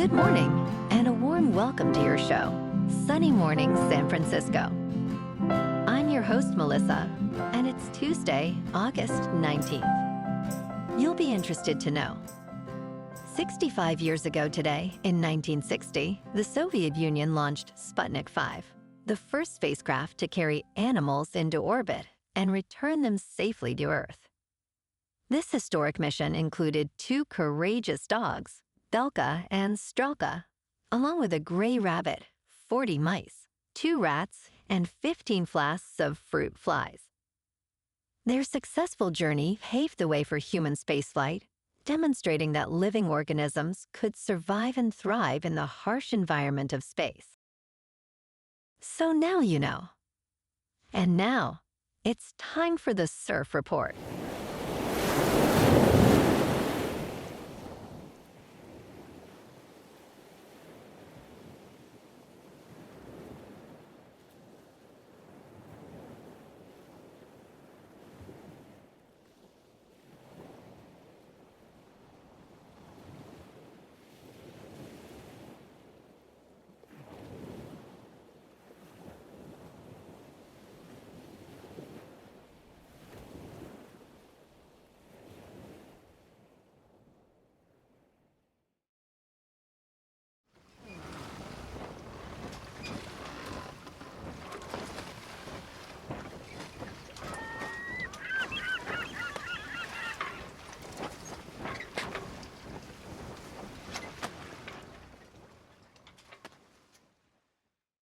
Good morning, and a warm welcome to your show, Sunny Morning San Francisco. I'm your host, Melissa, and it's Tuesday, August 19th. You'll be interested to know. 65 years ago today, in 1960, the Soviet Union launched Sputnik 5, the first spacecraft to carry animals into orbit and return them safely to Earth. This historic mission included 2 courageous dogs, Belka and Strelka, along with a gray rabbit, 40 mice, 2 rats, and 15 flasks of fruit flies. Their successful journey paved the way for human spaceflight, demonstrating that living organisms could survive and thrive in the harsh environment of space. So now you know. And now, it's time for the Surf Report.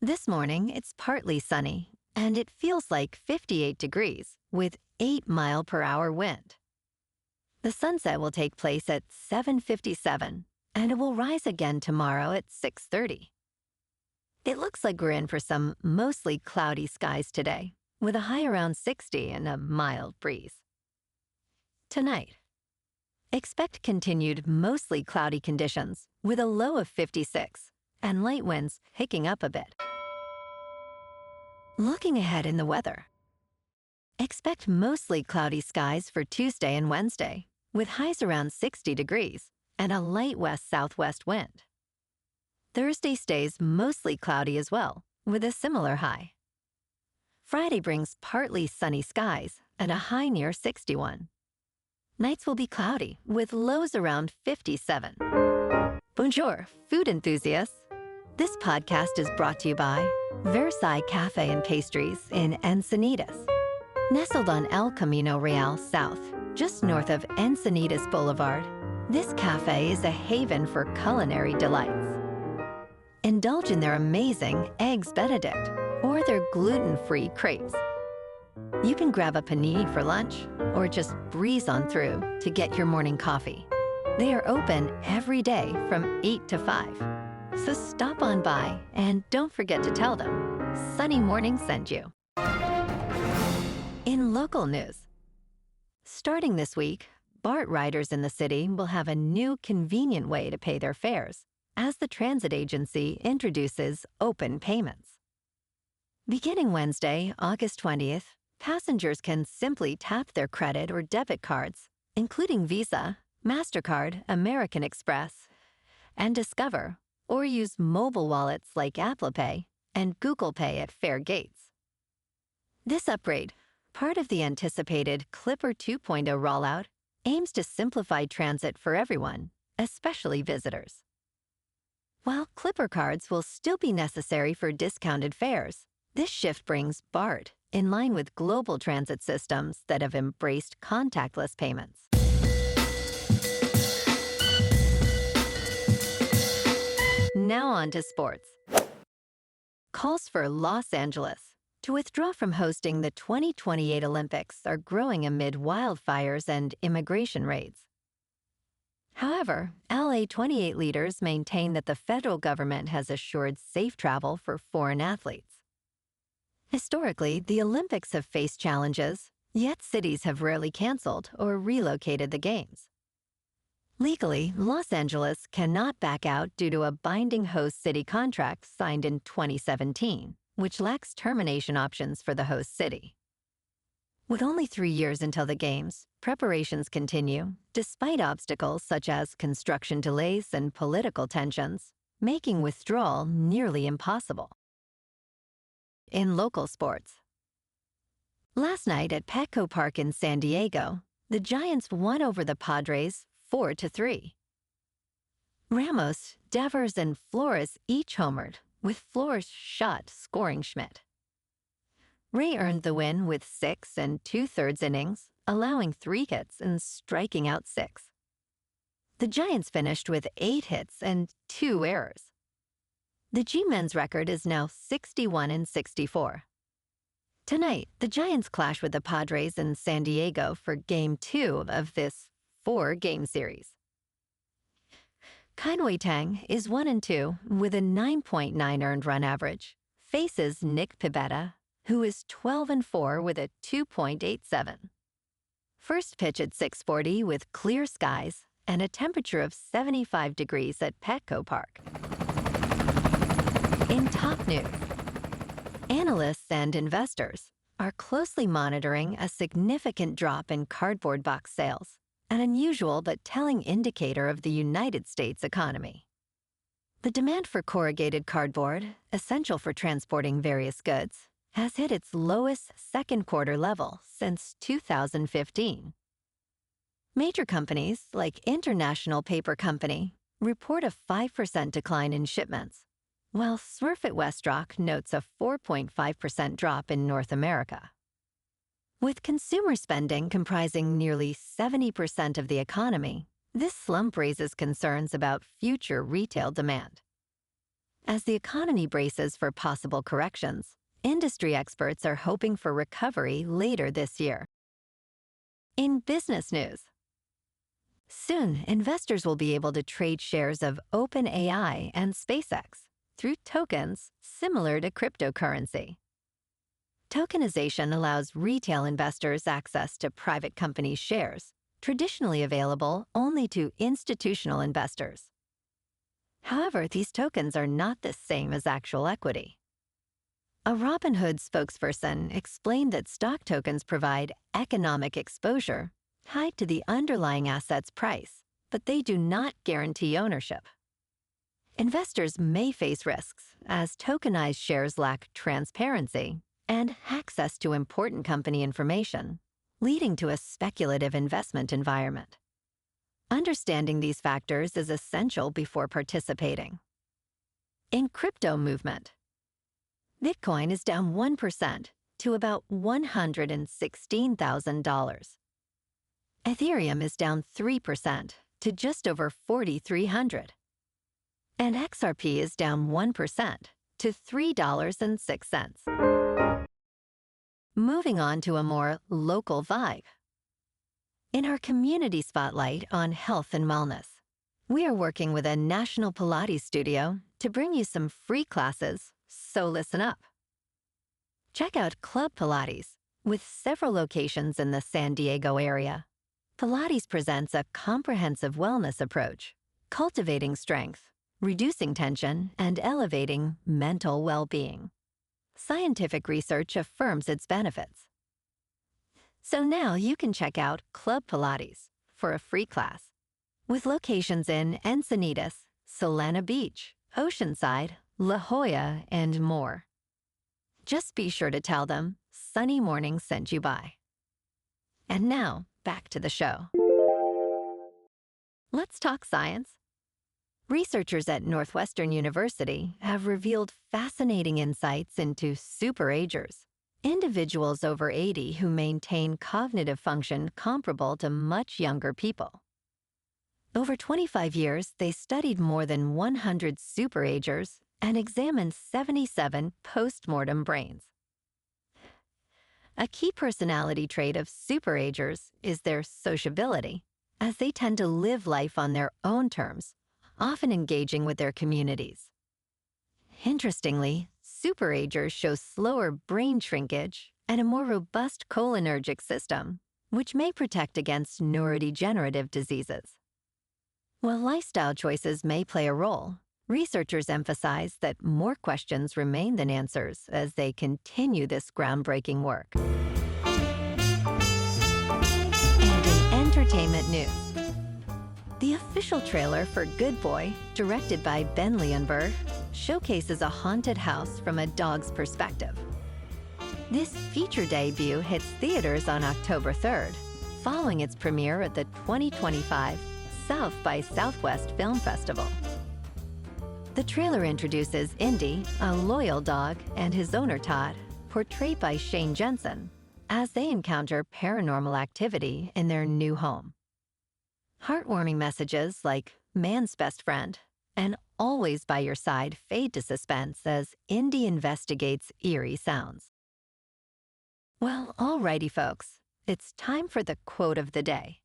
This morning, it's partly sunny, and it feels like 58 degrees with 8-mile-per-hour wind. The sunset will take place at 7:57, and it will rise again tomorrow at 6:30. It looks like we're in for some mostly cloudy skies today, with a high around 60 and a mild breeze. Tonight, expect continued mostly cloudy conditions with a low of 56 and light winds picking up a bit. Looking ahead in the weather, expect mostly cloudy skies for Tuesday and Wednesday, with highs around 60 degrees and a light west-southwest wind. Thursday stays mostly cloudy as well, with a similar high. Friday brings partly sunny skies and a high near 61. Nights will be cloudy, with lows around 57. Bonjour, food enthusiasts. This podcast is brought to you by Versailles Cafe and Pastries in Encinitas. Nestled on El Camino Real South, just north of Encinitas Boulevard, this cafe is a haven for culinary delights. Indulge in their amazing Eggs Benedict or their gluten-free crepes. You can grab a panini for lunch or just breeze on through to get your morning coffee. They are open every day from 8 to 5. So stop on by and don't forget to tell them Sunny Morning sent you. In local news, starting this week, BART riders in the city will have a new convenient way to pay their fares as the transit agency introduces open payments. Beginning Wednesday, August 20th, passengers can simply tap their credit or debit cards, including Visa, MasterCard, American Express, and Discover, or use mobile wallets like Apple Pay and Google Pay at fare gates. This upgrade, part of the anticipated Clipper 2.0 rollout, aims to simplify transit for everyone, especially visitors. While Clipper cards will still be necessary for discounted fares, this shift brings BART in line with global transit systems that have embraced contactless payments. Now on to sports. Calls for Los Angeles to withdraw from hosting the 2028 Olympics are growing amid wildfires and immigration raids. However, LA 28 leaders maintain that the federal government has assured safe travel for foreign athletes. Historically, the Olympics have faced challenges, yet cities have rarely canceled or relocated the games. Legally, Los Angeles cannot back out due to a binding host city contract signed in 2017, which lacks termination options for the host city. With only 3 years until the Games, preparations continue, despite obstacles such as construction delays and political tensions, making withdrawal nearly impossible. In local sports. Last night at Petco Park in San Diego, the Giants won over the Padres 4-3. Ramos, Devers, and Flores each homered, with Flores shot scoring Schmidt. Ray earned the win with 6 2/3 innings, allowing 3 hits and striking out 6. The Giants finished with 8 hits and 2 errors. The G-men's record is now 61-64. Tonight, the Giants clash with the Padres in San Diego for Game 2 of this 4-game series. Kai-Wei Teng is 1-2 with a 9.9 earned run average, faces Nick Pivetta, who is 12-4 with a 2.87. First pitch at 6:40 with clear skies and a temperature of 75 degrees at Petco Park. In top news, analysts and investors are closely monitoring a significant drop in cardboard box sales, an unusual but telling indicator of the United States economy. The demand for corrugated cardboard, essential for transporting various goods, has hit its lowest second quarter level since 2015. Major companies like International Paper Company report a 5% decline in shipments, while Smurfit Westrock notes a 4.5% drop in North America. With consumer spending comprising nearly 70% of the economy, this slump raises concerns about future retail demand. As the economy braces for possible corrections, industry experts are hoping for recovery later this year. In business news, soon investors will be able to trade shares of OpenAI and SpaceX through tokens similar to cryptocurrency. Tokenization allows retail investors access to private company shares, traditionally available only to institutional investors. However, these tokens are not the same as actual equity. A Robinhood spokesperson explained that stock tokens provide economic exposure tied to the underlying asset's price, but they do not guarantee ownership. Investors may face risks as tokenized shares lack transparency and access to important company information, leading to a speculative investment environment. Understanding these factors is essential before participating. In crypto movement, Bitcoin is down 1% to about $116,000. Ethereum is down 3% to just over 4,300. And XRP is down 1% to $3.06. Moving on to a more local vibe. In our community spotlight on health and wellness, we are working with a national Pilates studio to bring you some free classes, so listen up. Check out Club Pilates, with several locations in the San Diego area. Pilates presents a comprehensive wellness approach, cultivating strength, reducing tension, and elevating mental well-being. Scientific research affirms its benefits. So now you can check out Club Pilates for a free class, with locations in Encinitas, Solana Beach, Oceanside, La Jolla, and more. Just be sure to tell them Sunny Morning sent you by. And now, back to the show. Let's talk science. Researchers at Northwestern University have revealed fascinating insights into superagers, individuals over 80 who maintain cognitive function comparable to much younger people. Over 25 years, they studied more than 100 superagers and examined 77 post-mortem brains. A key personality trait of superagers is their sociability, as they tend to live life on their own terms, often engaging with their communities. Interestingly, superagers show slower brain shrinkage and a more robust cholinergic system, which may protect against neurodegenerative diseases. While lifestyle choices may play a role, researchers emphasize that more questions remain than answers as they continue this groundbreaking work. news. The official trailer for Good Boy, directed by Ben Leonver, showcases a haunted house from a dog's perspective. This feature debut hits theaters on October 3rd, following its premiere at the 2025 South by Southwest Film Festival. The trailer introduces Indy, a loyal dog, and his owner Todd, portrayed by Shane Jensen, as they encounter paranormal activity in their new home. Heartwarming messages like "Man's Best Friend" and "Always by Your Side" fade to suspense as Indy investigates eerie sounds. Well, alrighty folks, it's time for the quote of the day.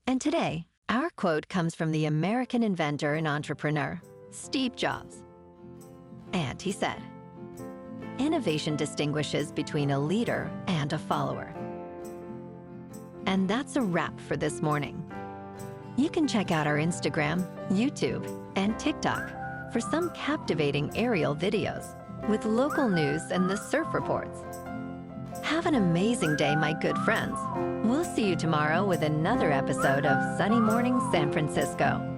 And today, our quote comes from the American inventor and entrepreneur, Steve Jobs. And he said, "Innovation distinguishes between a leader and a follower." And that's a wrap for this morning. You can check out our Instagram, YouTube, and TikTok for some captivating aerial videos with local news and the surf reports. Have an amazing day, my good friends. We'll see you tomorrow with another episode of Sunny Morning San Francisco.